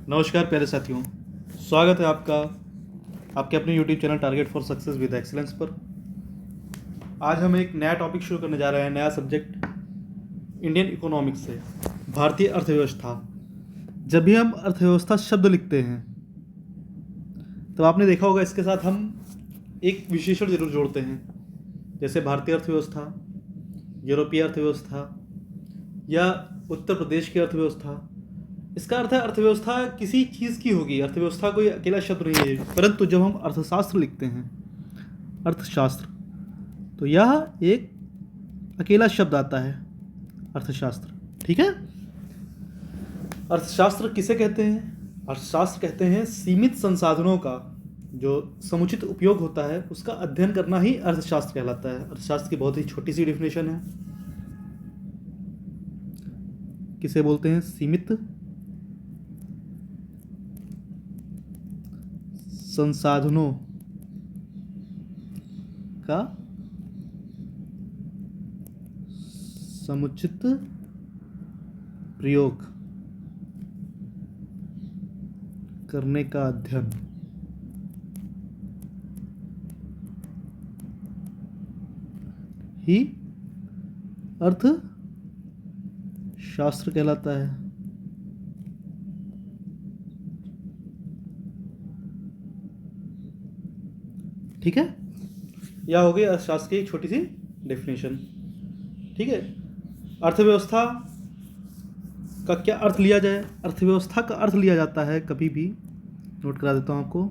नमस्कार प्यारे साथियों, स्वागत है आपका आपके अपने YouTube channel target for success with excellence पर। आज हम एक नया टॉपिक शुरू करने जा रहे हैं, नया सब्जेक्ट इंडियन इकोनॉमिक्स से, भारतीय अर्थव्यवस्था। जब भी हम अर्थव्यवस्था शब्द लिखते हैं तो आपने देखा होगा इसके साथ हम एक विशेषण जरूर जोड़ते हैं, जैसे भारतीय अर्थव्यवस्था, यूरोपीय अर्थव्यवस्था या उत्तर प्रदेश की अर्थव्यवस्था। इसका अर्थ है अर्थव्यवस्था किसी चीज़ की होगी, अर्थव्यवस्था कोई अकेला शब्द नहीं है। परंतु जब हम अर्थशास्त्र लिखते हैं, अर्थशास्त्र, तो यह एक अकेला शब्द आता है, अर्थशास्त्र। ठीक है। अर्थशास्त्र किसे कहते हैं? अर्थशास्त्र कहते हैं सीमित संसाधनों का जो समुचित उपयोग होता है उसका अध्ययन करना ही अर्थशास्त्र कहलाता है। अर्थशास्त्र की बहुत ही छोटी सी डेफिनेशन है। किसे बोलते हैं? सीमित संसाधनों का समुचित प्रयोग करने का अध्ययन ही अर्थशास्त्र कहलाता है। ठीक है, यह हो गई अर्थशास्त्र की एक छोटी सी डेफिनेशन। ठीक है। अर्थव्यवस्था का क्या अर्थ लिया जाए? अर्थव्यवस्था का अर्थ लिया जाता है, कभी भी नोट करा देता हूं आपको,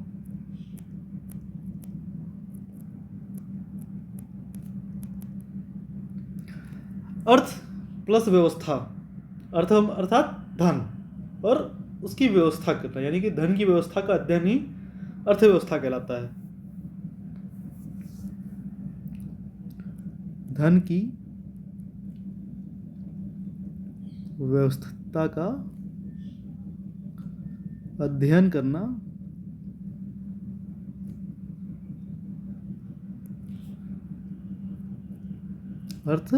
अर्थ प्लस व्यवस्था। अर्थात धन और उसकी व्यवस्था करना, यानी कि धन की व्यवस्था का अध्ययन ही अर्थव्यवस्था कहलाता है। धन की व्यवस्था का अध्ययन करना अर्थ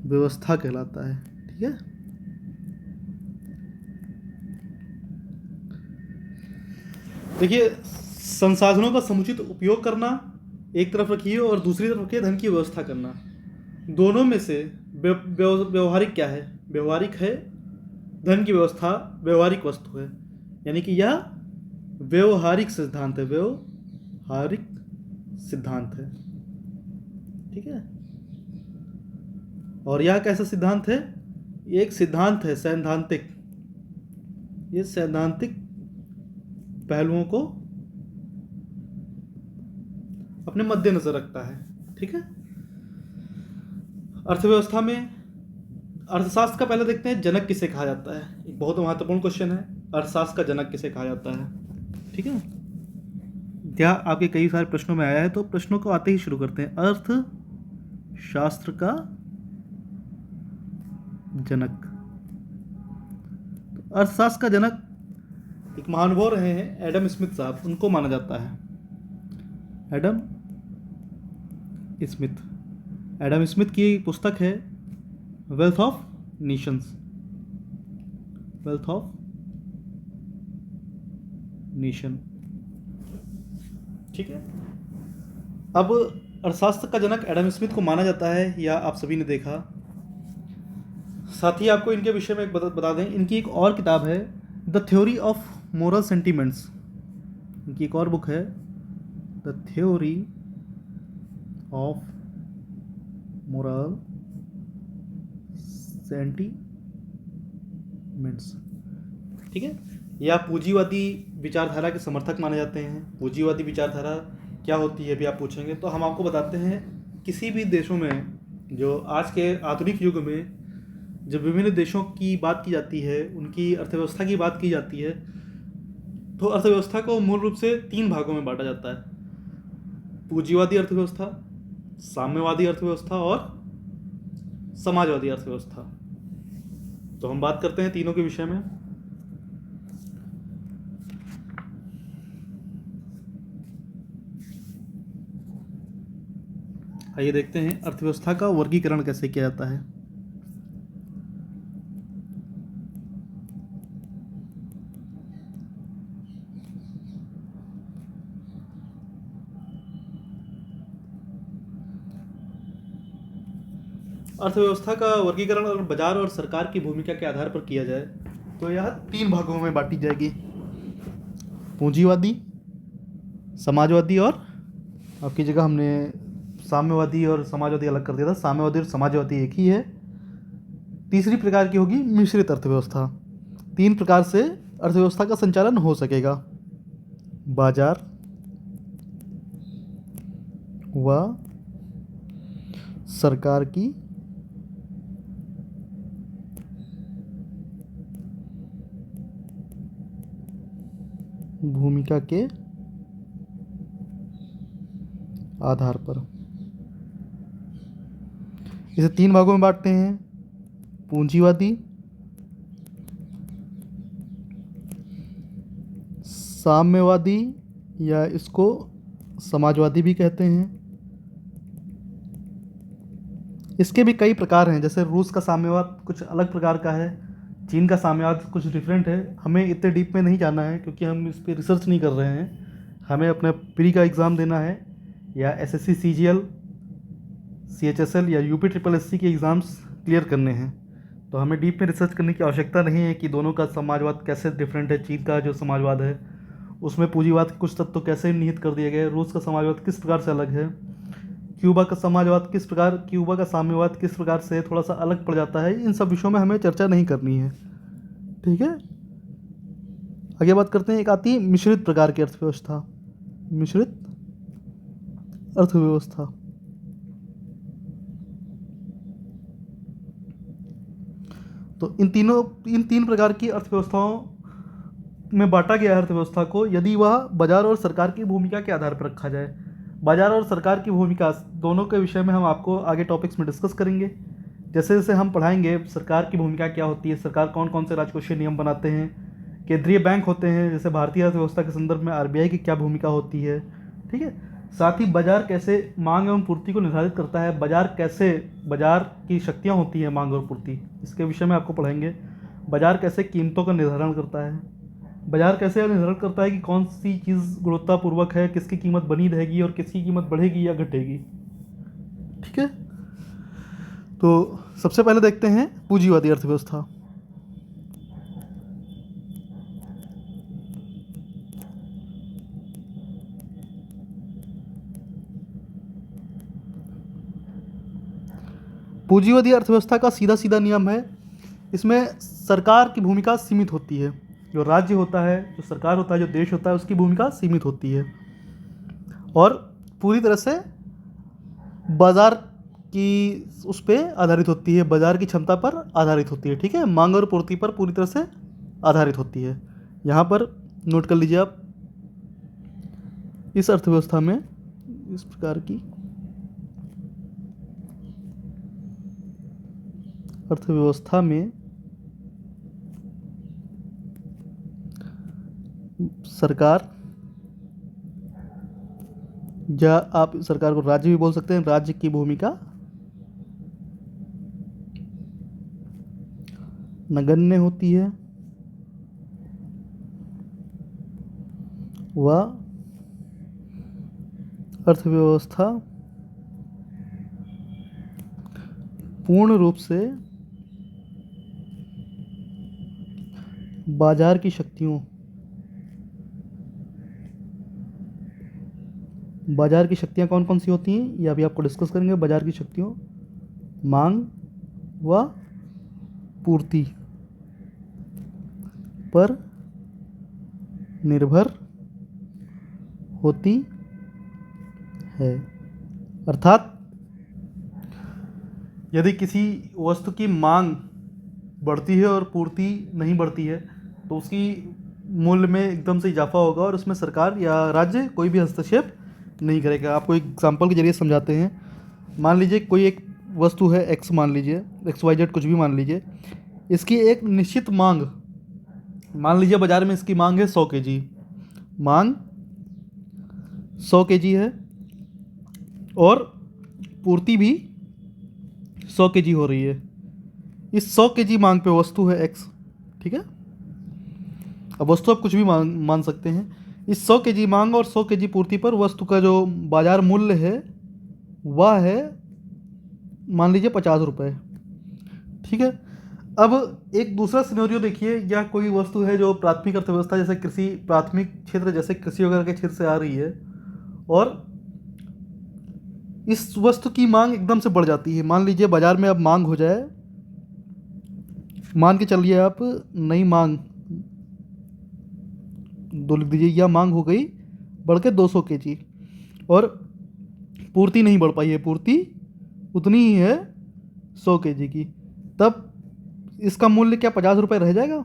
व्यवस्था कहलाता है। ठीक है। देखिए, संसाधनों का समुचित उपयोग करना एक तरफ रखिए और दूसरी तरफ रखिए धन की व्यवस्था करना। दोनों में से व्यवहारिक क्या है? व्यवहारिक है धन की व्यवस्था, व्यवहारिक वस्तु है, यानी कि यह व्यवहारिक सिद्धांत है। व्यवहारिक सिद्धांत है। ठीक है। और यह कैसा सिद्धांत है? एक सिद्धांत है सैद्धांतिक। ये सैद्धांतिक पहलुओं को अपने मद्देनजर रखता है। ठीक है। अर्थव्यवस्था में अर्थशास्त्र का पहले देखते हैं, जनक किसे कहा जाता है। एक बहुत महत्वपूर्ण क्वेश्चन है, अर्थशास्त्र का जनक किसे कहा जाता है। ठीक है। क्या आपके कई सारे प्रश्नों में आया है, तो प्रश्नों को आते ही शुरू करते हैं। अर्थशास्त्र का जनक, तो अर्थशास्त्र का जनक एक महानुभाव रहे हैं, एडम स्मिथ साहब, उनको माना जाता है। एडम स्मिथ की पुस्तक है wealth of Nations. Wealth of nation. ठीक है। अब अर्थशास्त्र का जनक एडम स्मिथ को माना जाता है, या आप सभी ने देखा। साथ ही आपको इनके विषय में एक बता दें, इनकी एक और किताब है the theory of moral sentiments. इनकी एक और बुक है the theory of moral sentiments. ठीक है। या पूंजीवादी विचारधारा के समर्थक माने जाते हैं। पूंजीवादी विचारधारा क्या होती है भी आप पूछेंगे, तो हम आपको बताते हैं। किसी भी देशों में, जो आज के आधुनिक युग में जब विभिन्न देशों की बात की जाती है, उनकी अर्थव्यवस्था की बात की जाती है, तो अर्थव्यवस्था को मूल रूप से 3 भागों में बांटा जाता है: पूंजीवादी अर्थव्यवस्था, साम्यवादी अर्थव्यवस्था और समाजवादी अर्थव्यवस्था। तो हम बात करते हैं तीनों के विषय में। आइए देखते हैं अर्थव्यवस्था का वर्गीकरण कैसे किया जाता है। अर्थव्यवस्था का वर्गीकरण अगर बाजार और सरकार की भूमिका के आधार पर किया जाए तो यह 3 भागों में बांटी जाएगी, पूंजीवादी, समाजवादी और आपकी जगह हमने साम्यवादी और समाजवादी अलग कर दिया था, साम्यवादी और समाजवादी एक ही है। तीसरी प्रकार की होगी मिश्रित अर्थव्यवस्था। 3 प्रकार से अर्थव्यवस्था का संचालन हो सकेगा, बाजार व सरकार की भूमिका के आधार पर। इसे 3 भागों में बांटते हैं, पूंजीवादी, साम्यवादी या इसको समाजवादी भी कहते हैं। इसके भी कई प्रकार हैं, जैसे रूस का साम्यवाद कुछ अलग प्रकार का है, चीन का साम्यवाद कुछ डिफरेंट है। हमें इतने डीप में नहीं जाना है क्योंकि हम इस पर रिसर्च नहीं कर रहे हैं। हमें अपना प्री का एग्ज़ाम देना है या एसएससी सीजीएल, सीएचएसएल या यूपी ट्रिपल एससी के एग्ज़ाम्स क्लियर करने हैं। तो हमें डीप में रिसर्च करने की आवश्यकता नहीं है कि दोनों का समाजवाद कैसे डिफरेंट है। चीन का जो समाजवाद है उसमें पूंजीवाद के कुछ तत्व तो कैसे निहित कर दिए गए, रूस का समाजवाद किस प्रकार से अलग है, क्यूबा का समाजवाद किस प्रकार, क्यूबा का साम्यवाद किस प्रकार से थोड़ा सा अलग पड़ जाता है। इन सब विषयों में हमें चर्चा नहीं करनी है, ठीक है। आगे बात करते हैं, एक आती है मिश्रित प्रकार की अर्थव्यवस्था। मिश्रित अर्थव्यवस्था तो इन 3 प्रकार की अर्थव्यवस्थाओं में बांटा गया है अर्थव्यवस्था को, यदि वह बाजार और सरकार की भूमिका के आधार पर रखा जाए। बाजार और सरकार की भूमिका दोनों के विषय में हम आपको आगे टॉपिक्स में डिस्कस करेंगे। जैसे जैसे हम पढ़ाएंगे सरकार की भूमिका क्या होती है, सरकार कौन कौन से राजकोषीय नियम बनाते हैं, केंद्रीय बैंक होते हैं, जैसे भारतीय अर्थव्यवस्था के संदर्भ में आरबीआई की क्या भूमिका होती है, ठीक है। साथ ही बाजार कैसे मांग एवं पूर्ति को निर्धारित करता है, बाजार की शक्तियाँ होती हैं मांग और पूर्ति, इसके विषय में आपको पढ़ाएंगे। बाजार कैसे कीमतों का निर्धारण करता है, बाजार कैसे निर्धारण करता है कि कौन सी चीज़ गुणवत्तापूर्वक है, किसकी कीमत बनी रहेगी और किसकी कीमत बढ़ेगी या घटेगी, ठीक है। तो सबसे पहले देखते हैं पूंजीवादी अर्थव्यवस्था। पूंजीवादी अर्थव्यवस्था का सीधा सीधा नियम है, इसमें सरकार की भूमिका सीमित होती है। जो राज्य होता है, जो सरकार होता है, जो देश होता है, उसकी भूमिका सीमित होती है और पूरी तरह से बाजार की उस पर आधारित होती है, बाजार की क्षमता पर आधारित होती है, ठीक है। मांग और पूर्ति पर पूरी तरह से आधारित होती है। यहाँ पर नोट कर लीजिए आप, इस अर्थव्यवस्था में इस प्रकार की अर्थव्यवस्था में सरकार, या आप सरकार को राज्य भी बोल सकते हैं, राज्य की भूमिका नगण्य होती है व अर्थव्यवस्था पूर्ण रूप से बाजार की शक्तियों, बाजार की शक्तियाँ कौन कौन सी होती हैं ये अभी आपको डिस्कस करेंगे। बाजार की शक्तियों मांग व पूर्ति पर निर्भर होती है। अर्थात यदि किसी वस्तु की मांग बढ़ती है और पूर्ति नहीं बढ़ती है तो उसकी मूल्य में एकदम से इजाफा होगा और उसमें सरकार या राज्य कोई भी हस्तक्षेप नहीं करेगा। आपको एक एग्जांपल के जरिए समझाते हैं। मान लीजिए कोई एक वस्तु है एक्स, मान लीजिए XYZ कुछ भी मान लीजिए, इसकी एक निश्चित मांग, मान लीजिए बाज़ार में इसकी मांग है 100 kg, मांग 100 kg है और पूर्ति भी 100 kg हो रही है। इस 100 kg मांग पे वस्तु है x, ठीक है। अब वस्तु आप कुछ भी मान सकते हैं। इस 100 kg मांग और 100 kg पूर्ति पर वस्तु का जो बाजार मूल्य है वह है मान लीजिए 50 रुपये, ठीक है। अब एक दूसरा सिनेरियो देखिए, या कोई वस्तु है जो प्राथमिक अर्थव्यवस्था जैसे कृषि, प्राथमिक क्षेत्र जैसे कृषि वगैरह के क्षेत्र से आ रही है, और इस वस्तु की मांग एकदम से बढ़ जाती है। मान लीजिए बाजार में अब मांग हो जाए, मान के चलिए आप नई मांग दो लिख दीजिए, या मांग हो गई बढ़ के 200 kg, और पूर्ति नहीं बढ़ पाई है, पूर्ति उतनी ही है 100 kg की, तब इसका मूल्य क्या 50 रुपये रह जाएगा?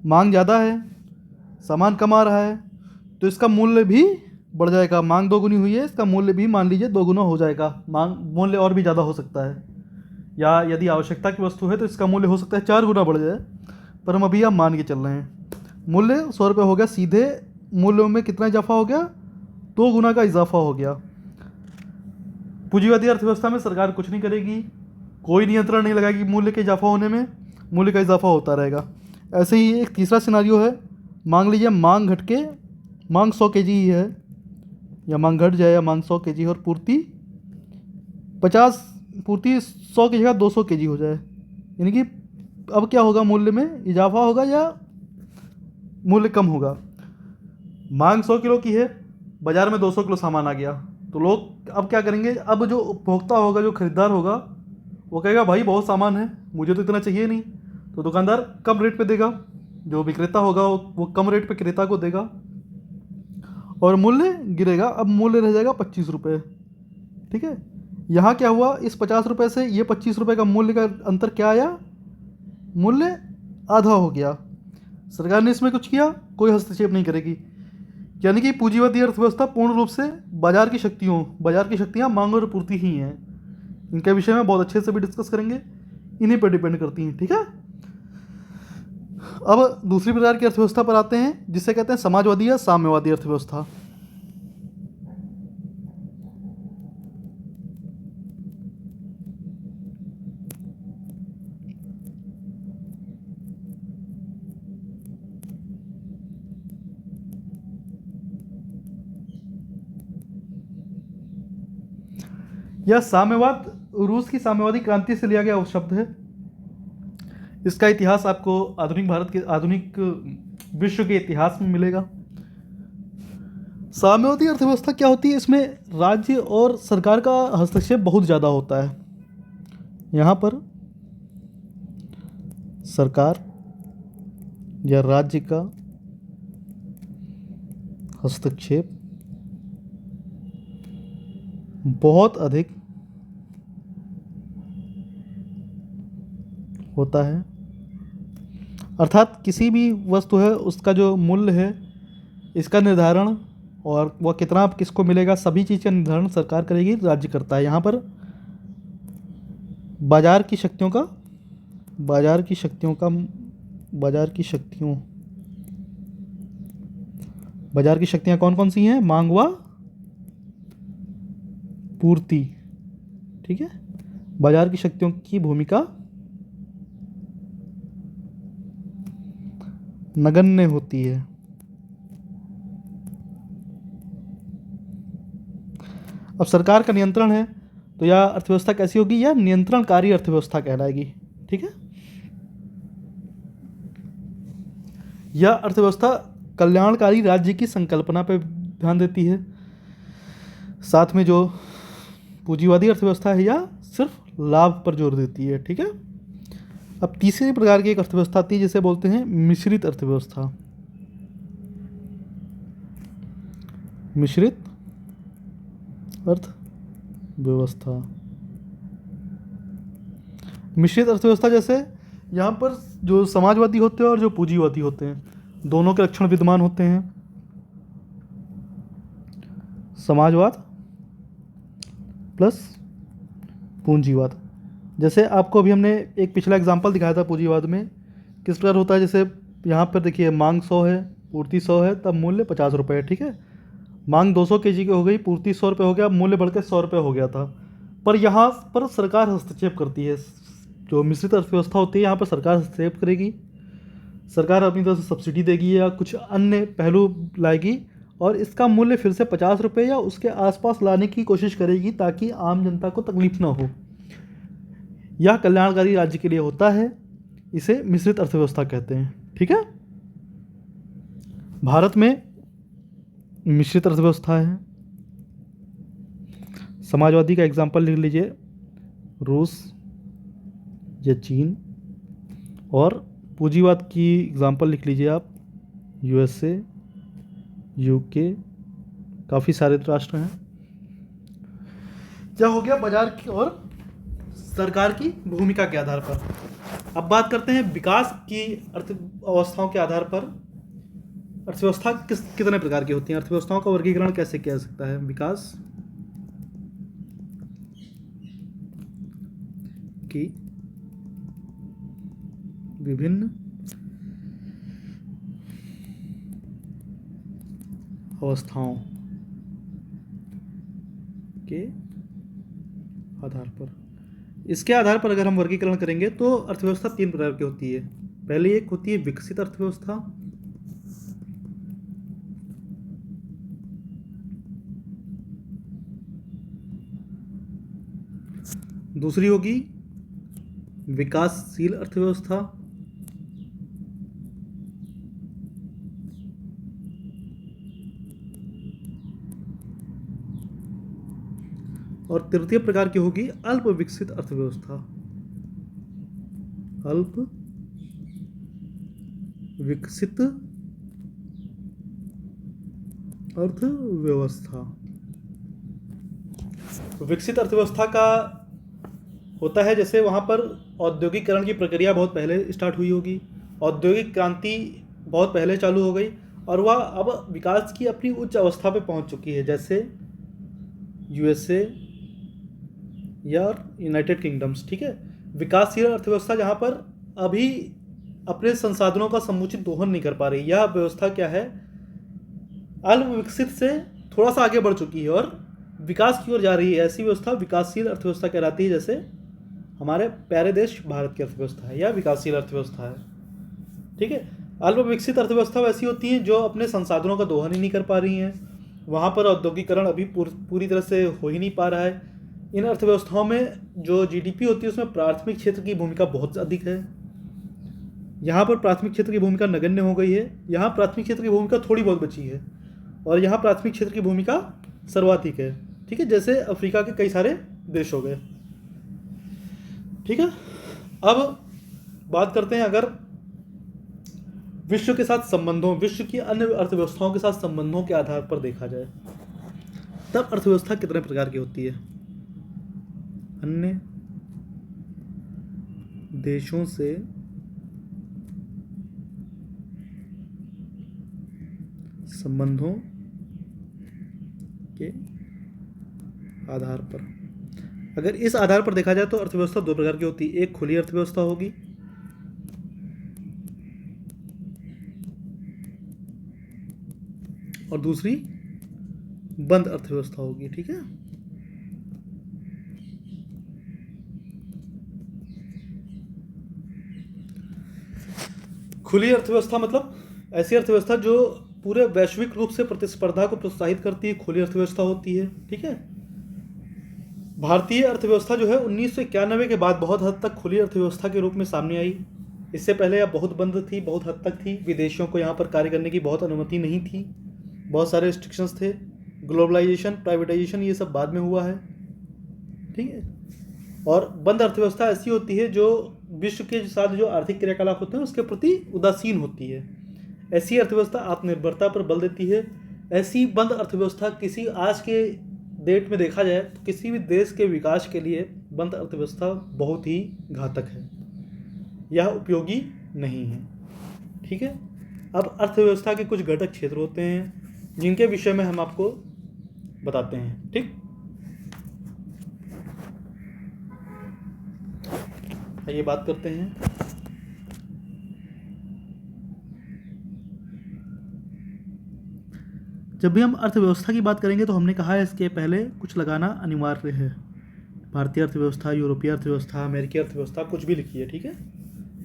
मांग ज़्यादा है, सामान कम आ रहा है, तो इसका मूल्य भी बढ़ जाएगा। मांग दोगुनी हुई है, इसका मूल्य भी मान लीजिए दोगुना हो जाएगा। मांग मूल्य और भी ज़्यादा हो सकता है, या यदि आवश्यकता की वस्तु है तो इसका मूल्य हो सकता है 4 गुना बढ़ जाए, पर हम अभी आप मान के चल रहे हैं। मूल्य 100 रुपये हो गया, सीधे मूल्यों में कितना इजाफा हो गया? 2 गुना का इजाफा हो गया। पूंजीवादी अर्थव्यवस्था में सरकार कुछ नहीं करेगी, कोई नियंत्रण नहीं लगाएगी मूल्य के इजाफा होने में, मूल्य का इजाफा होता रहेगा। ऐसे ही एक तीसरा सिनारियो है, मान लीजिए मांग घट के मांग 100 kg ही है, या मांग घट जाए या मांग 100 kg और पूर्ति 100 की जगह 200 kg हो जाए, यानी कि अब क्या होगा? मूल्य में इजाफा होगा या मूल्य कम होगा? मांग 100 किलो की है, बाजार में 200 किलो सामान आ गया, तो लोग अब क्या करेंगे? अब जो उपभोक्ता होगा, जो खरीदार होगा, वो कहेगा भाई बहुत सामान है, मुझे तो इतना चाहिए नहीं, तो दुकानदार कम रेट पे देगा, जो विक्रेता होगा वो कम रेट पे क्रेता को देगा, और मूल्य गिरेगा। अब मूल्य रह जाएगा 25 रुपये, ठीक है। यहाँ क्या हुआ? इस 50 रुपये से ये 25 रुपये का मूल्य का अंतर क्या आया? मूल्य आधा हो गया। सरकार ने इसमें कुछ किया? कोई हस्तक्षेप नहीं करेगी। यानी कि पूंजीवादी अर्थव्यवस्था पूर्ण रूप से बाजार की शक्तियाँ मांग और पूर्ति ही हैं। इनके विषय में बहुत अच्छे से भी डिस्कस करेंगे, इन्हीं पर डिपेंड करती हैं, ठीक है। अब दूसरी प्रकार की अर्थव्यवस्था पर आते हैं, जिसे कहते हैं समाजवादी या साम्यवादी अर्थव्यवस्था। यह साम्यवाद रूस की साम्यवादी क्रांति से लिया गया शब्द है। इसका इतिहास आपको आधुनिक विश्व के इतिहास में मिलेगा। साम्यवादी अर्थव्यवस्था क्या होती है? इसमें राज्य और सरकार का हस्तक्षेप बहुत ज़्यादा होता है। यहाँ पर सरकार या राज्य का हस्तक्षेप बहुत अधिक होता है, अर्थात किसी भी वस्तु है उसका जो मूल्य है, इसका निर्धारण और वह कितना किसको मिलेगा, सभी चीज़ का निर्धारण सरकार करेगी, राज्य करता है। यहाँ पर बाजार की शक्तियाँ कौन कौन सी हैं? मांग व पूर्ति, ठीक है। बाजार की शक्तियों की भूमिका नगण्य होती है। अब सरकार का नियंत्रण है, तो यह अर्थव्यवस्था कैसी होगी? यह नियंत्रणकारी अर्थव्यवस्था कहलाएगी, ठीक है। यह अर्थव्यवस्था कल्याणकारी राज्य की संकल्पना पर ध्यान देती है। साथ में जो पूंजीवादी अर्थव्यवस्था है, यह सिर्फ लाभ पर जोर देती है, ठीक है। अब तीसरे प्रकार की एक अर्थव्यवस्था आती है जिसे बोलते हैं मिश्रित अर्थव्यवस्था। मिश्रित अर्थव्यवस्था जैसे यहाँ पर जो समाजवादी होते हैं और जो पूंजीवादी होते हैं, दोनों के लक्षण विद्यमान होते हैं। समाजवाद प्लस पूंजीवाद। जैसे आपको अभी हमने एक पिछला एग्जांपल दिखाया था पूंजीवाद में किस प्रकार होता है। जैसे यहाँ पर देखिए मांग 100 है, पूर्ति 100 है, तब मूल्य 50 रुपये है, ठीक है। मांग 200 kg की हो गई, पूर्ति 100 रुपये हो गया, मूल्य बढ़ के 100 रुपये हो गया था। पर यहाँ पर सरकार हस्तक्षेप करती है। जो मिश्रित अर्थव्यवस्था होती है, यहाँ पर सरकार हस्तक्षेप करेगी। सरकार अपनी तरफ से सब्सिडी देगी या कुछ अन्य पहलू लाएगी और इसका मूल्य फिर से 50 रुपये या उसके आसपास लाने की कोशिश करेगी, ताकि आम जनता को तकलीफ ना हो। यह कल्याणकारी राज्य के लिए होता है, इसे मिश्रित अर्थव्यवस्था कहते हैं। ठीक है, भारत में मिश्रित अर्थव्यवस्था है। समाजवादी का एग्जाम्पल लिख लीजिए, रूस या चीन, और पूंजीवाद की एग्जाम्पल लिख लीजिए आप, यूएसए, यूके, काफ़ी सारे राष्ट्र हैं। क्या हो गया बाजार की और सरकार की भूमिका के आधार पर। अब बात करते हैं विकास की अर्थव्यवस्थाओं के आधार पर। अर्थव्यवस्था कितने प्रकार की होती हैं, अर्थव्यवस्थाओं का वर्गीकरण कैसे किया जा सकता है। विकास की विभिन्न अवस्थाओं के आधार पर, इसके आधार पर अगर हम वर्गीकरण करेंगे तो अर्थव्यवस्था 3 प्रकार की होती है। पहली एक होती है विकसित अर्थव्यवस्था, दूसरी होगी विकासशील अर्थव्यवस्था, और तृतीय प्रकार की होगी अल्प विकसित अर्थव्यवस्था। अल्प विकसित अर्थव्यवस्था। विकसित अर्थव्यवस्था का होता है जैसे वहाँ पर औद्योगिकरण की प्रक्रिया बहुत पहले स्टार्ट हुई होगी, औद्योगिक क्रांति बहुत पहले चालू हो गई और वह अब विकास की अपनी उच्च अवस्था पे पहुँच चुकी है, जैसे यूएसए या यूनाइटेड किंगडम्स। ठीक है, विकासशील अर्थव्यवस्था जहाँ पर अभी अपने संसाधनों का समुचित दोहन नहीं कर पा रही, यह व्यवस्था क्या है, अल्प विकसित से थोड़ा सा आगे बढ़ चुकी है और विकास की ओर जा रही है। ऐसी व्यवस्था विकासशील अर्थव्यवस्था कहलाती है, जैसे हमारे प्यारे देश भारत की अर्थव्यवस्था है, यह विकासशील अर्थव्यवस्था है। ठीक है, अल्प विकसित अर्थव्यवस्था वैसी होती है जो अपने संसाधनों का दोहन ही नहीं कर पा रही हैं, वहाँ पर औद्योगिकरण अभी पूरी तरह से हो ही नहीं पा रहा है। इन अर्थव्यवस्थाओं में जो जीडीपी होती है उसमें प्राथमिक क्षेत्र की भूमिका बहुत अधिक है। यहाँ पर प्राथमिक क्षेत्र की भूमिका नगण्य हो गई है, यहाँ प्राथमिक क्षेत्र की भूमिका थोड़ी बहुत बची है और यहाँ प्राथमिक क्षेत्र की भूमिका सर्वाधिक है। ठीक है, जैसे अफ्रीका के कई सारे देश हो गए। ठीक है, अब बात करते हैं अगर विश्व के साथ संबंधों, विश्व की अन्य अर्थव्यवस्थाओं के साथ संबंधों के आधार पर देखा जाए तब अर्थव्यवस्था कितने प्रकार की होती है। अन्य देशों से संबंधों के आधार पर, अगर इस आधार पर देखा जाए तो अर्थव्यवस्था 2 प्रकार की होती है, एक खुली अर्थव्यवस्था होगी और दूसरी बंद अर्थव्यवस्था होगी। ठीक है, खुली अर्थव्यवस्था मतलब ऐसी अर्थव्यवस्था जो पूरे वैश्विक रूप से प्रतिस्पर्धा को प्रोत्साहित करती है, खुली अर्थव्यवस्था होती है। ठीक है, भारतीय अर्थव्यवस्था जो है 1991 के बाद बहुत हद तक खुली अर्थव्यवस्था के रूप में सामने आई। इससे पहले यह बहुत बंद थी, बहुत हद तक थी, विदेशियों को यहाँ पर कार्य करने की बहुत अनुमति नहीं थी, बहुत सारे रिस्ट्रिक्शंस थे, ग्लोबलाइजेशन, प्राइवेटाइजेशन ये सब बाद में हुआ है। ठीक है, और बंद अर्थव्यवस्था ऐसी होती है जो विश्व के साथ जो आर्थिक क्रियाकलाप होते हैं उसके प्रति उदासीन होती है। ऐसी अर्थव्यवस्था आत्मनिर्भरता पर बल देती है। ऐसी बंद अर्थव्यवस्था किसी आज के डेट में देखा जाए तो किसी भी देश के विकास के लिए बंद अर्थव्यवस्था बहुत ही घातक है, यह उपयोगी नहीं है। ठीक है, अब अर्थव्यवस्था के कुछ घटक क्षेत्र होते हैं जिनके विषय में हम आपको बताते हैं। ठीक, आइए बात करते हैं। जब भी हम अर्थव्यवस्था की बात करेंगे तो हमने कहा है इसके पहले कुछ लगाना अनिवार्य है। भारतीय अर्थव्यवस्था, यूरोपीय अर्थव्यवस्था, अमेरिकी अर्थव्यवस्था, कुछ भी लिखिए। ठीक है,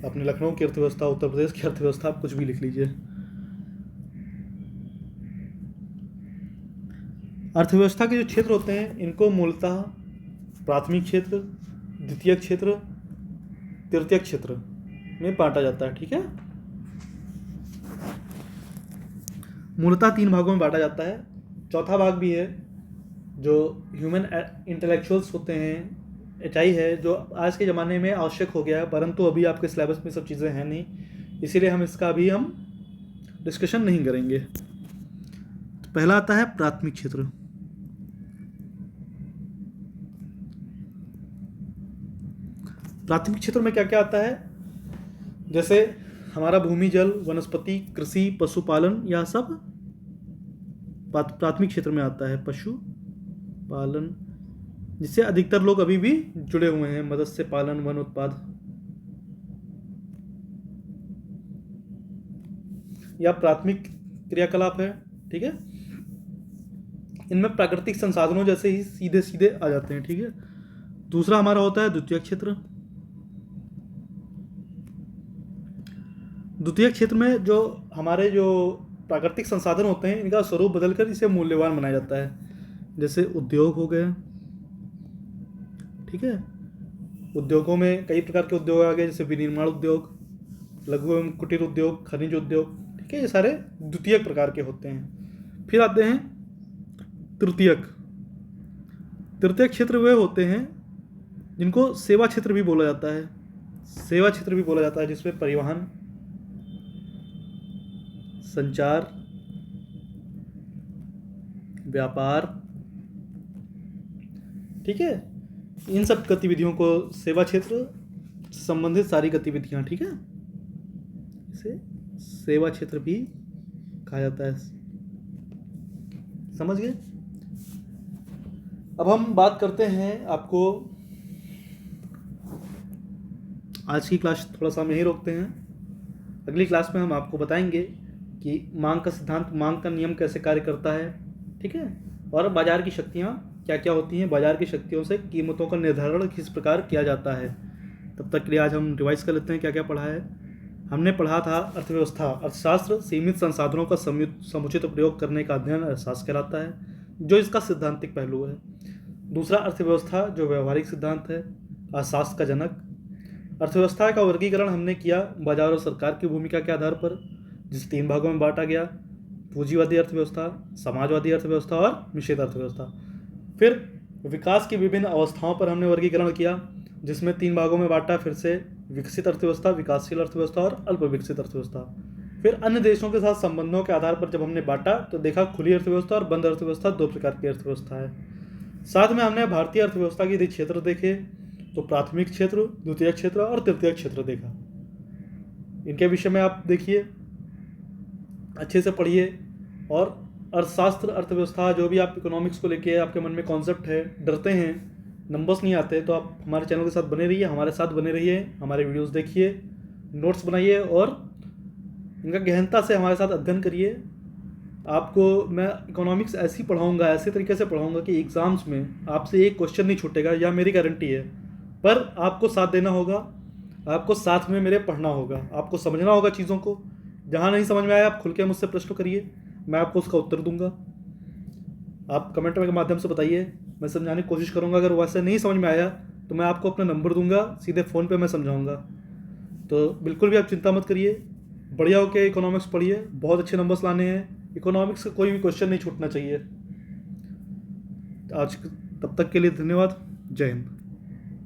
अपने लखनऊ की अर्थव्यवस्था, उत्तर प्रदेश की अर्थव्यवस्था, आप कुछ भी लिख लीजिए। अर्थव्यवस्था के जो क्षेत्र होते हैं इनको मूलतः प्राथमिक क्षेत्र, द्वितीयक क्षेत्र तृतीय क्षेत्र में बांटा जाता है। ठीक है, मूलतः 3 भागों में बांटा जाता है। चौथा भाग भी है जो ह्यूमन इंटेलेक्चुअल्स होते हैं, एचआई है, जो आज के ज़माने में आवश्यक हो गया है, परंतु अभी आपके सिलेबस में सब चीज़ें हैं नहीं, इसीलिए हम इसका अभी हम डिस्कशन नहीं करेंगे। तो पहला आता है प्राथमिक क्षेत्र। प्राथमिक क्षेत्र में क्या क्या आता है, जैसे हमारा भूमि, जल, वनस्पति, कृषि, पशुपालन, यह सब प्राथमिक क्षेत्र में आता है। पशुपालन, जिससे अधिकतर लोग अभी भी जुड़े हुए हैं, मत्स्य पालन, वन उत्पाद, या प्राथमिक क्रियाकलाप है। ठीक है, इनमें प्राकृतिक संसाधनों जैसे ही सीधे सीधे आ जाते हैं। ठीक है, दूसरा हमारा होता है द्वितीय क्षेत्र। द्वितीय क्षेत्र में जो हमारे जो प्राकृतिक संसाधन होते हैं, इनका स्वरूप बदलकर इसे मूल्यवान बनाया जाता है, जैसे उद्योग हो गए। ठीक है, उद्योगों में कई प्रकार के उद्योग आ गए, जैसे विनिर्माण उद्योग, लघु एवं कुटीर उद्योग, खनिज उद्योग। ठीक है, ये सारे द्वितीय प्रकार के होते हैं। फिर आते हैं तृतीयक। तृतीयक क्षेत्र वे होते हैं जिनको सेवा क्षेत्र भी बोला जाता है। सेवा क्षेत्र भी बोला जाता है, जिसमें परिवहन, संचार, व्यापार, ठीक है, इन सब गतिविधियों को सेवा क्षेत्र से संबंधित सारी गतिविधियां, ठीक है, इसे सेवा क्षेत्र भी कहा जाता है। समझ गए? अब हम बात करते हैं, आपको आज की क्लास थोड़ा सा हम यहीं रोकते हैं। अगली क्लास में हम आपको बताएंगे कि मांग का सिद्धांत, मांग का नियम कैसे कार्य करता है। ठीक है, और बाजार की शक्तियाँ क्या क्या होती हैं, बाजार की शक्तियों से कीमतों का निर्धारण किस प्रकार किया जाता है। तब तक के लिए आज हम रिवाइज कर लेते हैं क्या क्या पढ़ा है। हमने पढ़ा था अर्थव्यवस्था, अर्थशास्त्र सीमित संसाधनों का समुचित प्रयोग करने का अध्ययन अर्थशास्त्र कहलाता है, जो इसका सिद्धांतिक पहलू है। दूसरा अर्थव्यवस्था, जो व्यवहारिक सिद्धांत है, अर्थशास्त्र का जनक। अर्थव्यवस्था का वर्गीकरण हमने किया बाजार और सरकार की भूमिका के आधार पर, जिसे 3 भागों में बांटा गया, पूंजीवादी अर्थव्यवस्था, समाजवादी अर्थव्यवस्था और मिश्रित अर्थव्यवस्था। फिर विकास की विभिन्न अवस्थाओं पर हमने वर्गीकरण किया, जिसमें 3 भागों में बांटा, फिर से विकसित अर्थव्यवस्था, विकासशील अर्थव्यवस्था और अल्प विकसित अर्थव्यवस्था। फिर अन्य देशों के साथ संबंधों के आधार पर जब हमने बांटा तो देखा खुली अर्थव्यवस्था और बंद अर्थव्यवस्था 2 प्रकार की अर्थव्यवस्था है। साथ में हमने भारतीय अर्थव्यवस्था के क्षेत्र देखे, तो प्राथमिक क्षेत्र, द्वितीय क्षेत्र और तृतीय क्षेत्र देखा। इनके विषय में आप देखिए, अच्छे से पढ़िए। और अर्थशास्त्र, अर्थव्यवस्था, जो भी आप इकोनॉमिक्स को लेके आपके मन में कॉन्सेप्ट है, डरते हैं, नंबर्स नहीं आते, तो आप हमारे चैनल के साथ बने रहिए, हमारे साथ बने रहिए, हमारे वीडियोस देखिए, नोट्स बनाइए और इनका गहनता से हमारे साथ अध्ययन करिए। आपको मैं इकोनॉमिक्स ऐसी पढ़ाऊँगा, ऐसे तरीके से पढ़ाऊँगा कि एग्ज़ाम्स में आपसे एक क्वेश्चन नहीं छूटेगा, या मेरी गारंटी है। पर आपको साथ देना होगा, आपको साथ में मेरे पढ़ना होगा, आपको समझना होगा चीज़ों को। जहाँ नहीं समझ में आया, आप खुल के मुझसे प्रश्न करिए, मैं आपको उसका उत्तर दूंगा। आप कमेंट के माध्यम से बताइए, मैं समझाने की कोशिश करूंगा। अगर वैसे नहीं समझ में आया तो मैं आपको अपना नंबर दूंगा, सीधे फ़ोन पे मैं समझाऊंगा। तो बिल्कुल भी आप चिंता मत करिए, बढ़िया होकर इकोनॉमिक्स पढ़िए, बहुत अच्छे नंबर्स लाने हैं। इकोनॉमिक्स का कोई भी क्वेश्चन नहीं छूटना चाहिए। आज तब तक के लिए धन्यवाद। जय हिंद।